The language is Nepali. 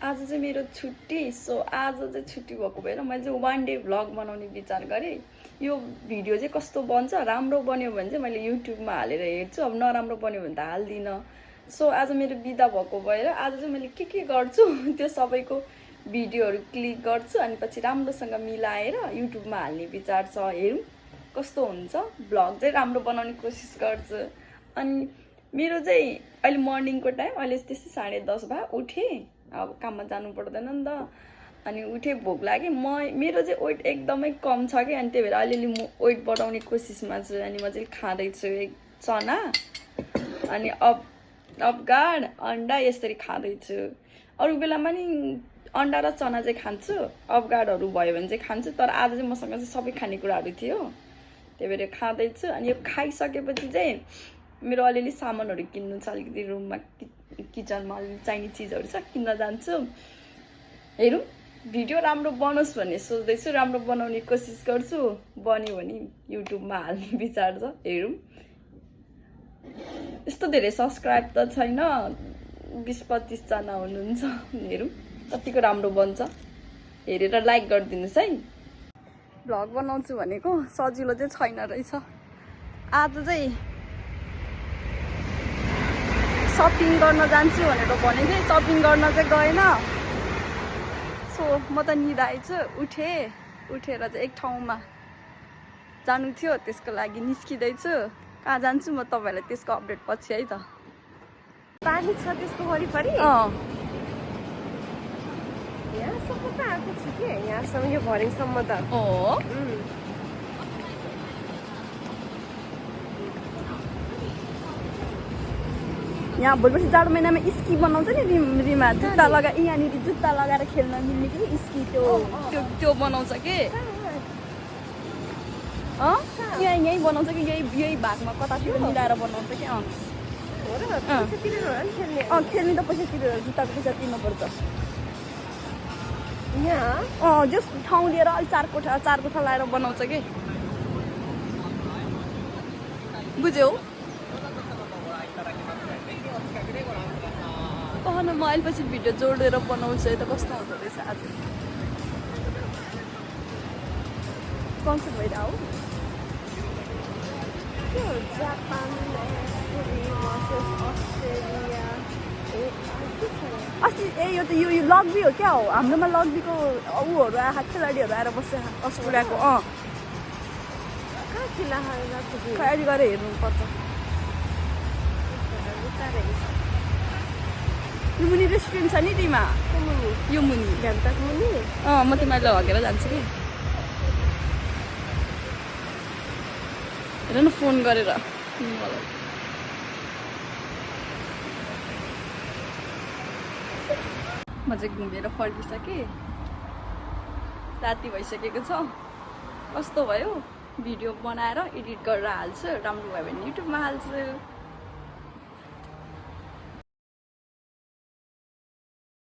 आज चाहिँ मेरो छुट्टी सो आज चाहिँ छुट्टी भएको भएर मैले चाहिँ वान डे भ्लग बनाउने विचार गरेँ। यो भिडियो चाहिँ कस्तो बन्छ, राम्रो बन्यो भने चाहिँ मैले युट्युबमा हालेर हेर्छु, अब नराम्रो बन्यो भने त हाल्दिनँ। सो आज मेरो बिदा भएको भएर आज चाहिँ मैले के गर्छु त्यो सबैको भिडियोहरू क्लिक गर्छु अनि पछि राम्रोसँग मिलाएर युट्युबमा हाल्ने विचार छ। हेरौँ कस्तो हुन्छ, भ्लग चाहिँ राम्रो बनाउने कोसिस गर्छु। अनि मेरो चाहिँ अहिले मर्निङको टाइम, अहिले त्यस्तै 10:30 भयो, उठेँ, अब काममा जानु पर्दैन नि त। अनि उठेँ, भोक लाग्यो। मेरो चाहिँ वेट एकदमै कम छ कि, अनि त्यही भएर अलिअलि म वेट बढाउने कोसिसमा छु। अनि म चाहिँ खाँदैछु एक चना अनि अफगार्ड अन्डा यसरी खाँदैछु। अरू बेलामा नि अन्डा र चना चाहिँ खान्छु, अफगार्डहरू भयो भने चाहिँ खान्छु, तर आज चाहिँ मसँग चाहिँ सबै खानेकुराहरू थियो, त्यही भएर खाँदैछु। अनि यो खाइसकेपछि चाहिँ मेरो अलिअलि सामानहरू किन्नु छ, अलिकति रुममा किचनमा अलिअलि चाहिने चिजहरू छ, किन्न जान्छु। हेरौँ भिडियो राम्रो बनोस् भन्ने सोच्दैछु, राम्रो बनाउने कोसिस गर्छु। बन्यो भने युट्युबमा हाल्ने विचार छ। हेरौँ, यस्तो धेरै सब्सक्राइब त छैन, 20-25 जना हुनुहुन्छ। हेरौँ कतिको राम्रो बन्छ, हेरेर लाइक गरिदिनुहोस् है। भ्लग बनाउँछु भनेको सजिलो चाहिँ छैन रहेछ। आज चाहिँ सपिङ गर्न जान्छु भनेर भनेको थिएँ, सपिङ गर्न चाहिँ गएन। सो म त निदाएछु, उठेर चाहिँ एक ठाउँमा जानु थियो, त्यसको लागि निस्किँदैछु। कहाँ जान्छु म तपाईँलाई त्यसको अपडेट पछि है त। पानी छ त्यसको वरिपरि? यहाँसम्म त आएको छु कि, यहाँसम्म यो भरिङसम्म त। यहाँ भोलिपर्सि जाडो महिनामा स्की बनाउँछ नि रिमा, जुत्ता यहाँनिर जुत्ता लगाएर खेल्न मिल्ने कि स्की, त्यो बनाउँछ कि। यहीँ बनाउँछ कि, यही भागमा कतातिर मिलाएर बनाउँछ कि। खेल्ने त पैसा तिरेर, जुत्ताको पैसा तिर्नुपर्छ। यहाँ जस ठाउँ लिएर अलि चार कोठा लगाएर बनाउँछ कि, बुझ्यौ? कहन म अहिले पछि भिडियो जोडेर बनाउँछु है त, कस्तो हुँदो रहेछ आज। कन्सर्ट भइरह हो जापान, अस्ट्रेलिया, अस्ति यो त यो लग्बी हो क्या हो, हाम्रोमा लग्बीको ऊहरू आएर खेलाडीहरू आएर बस्छ अस्ट्रेलियाको। अहिले गएर हेर्नुपर्छ। यो मुनि रेस्टुरेन्ट छ नि रिमा, यो मुनि म तिमीलाई लगेर जान्छु कि। हेर न फोन गरेर म चाहिँ घुमेर फर्किसकेँ, राति भइसकेको छ। कस्तो भयो, भिडियो बनाएर एडिट गरेर हाल्छु, राम्रो भयो भने युट्युबमा हाल्छु।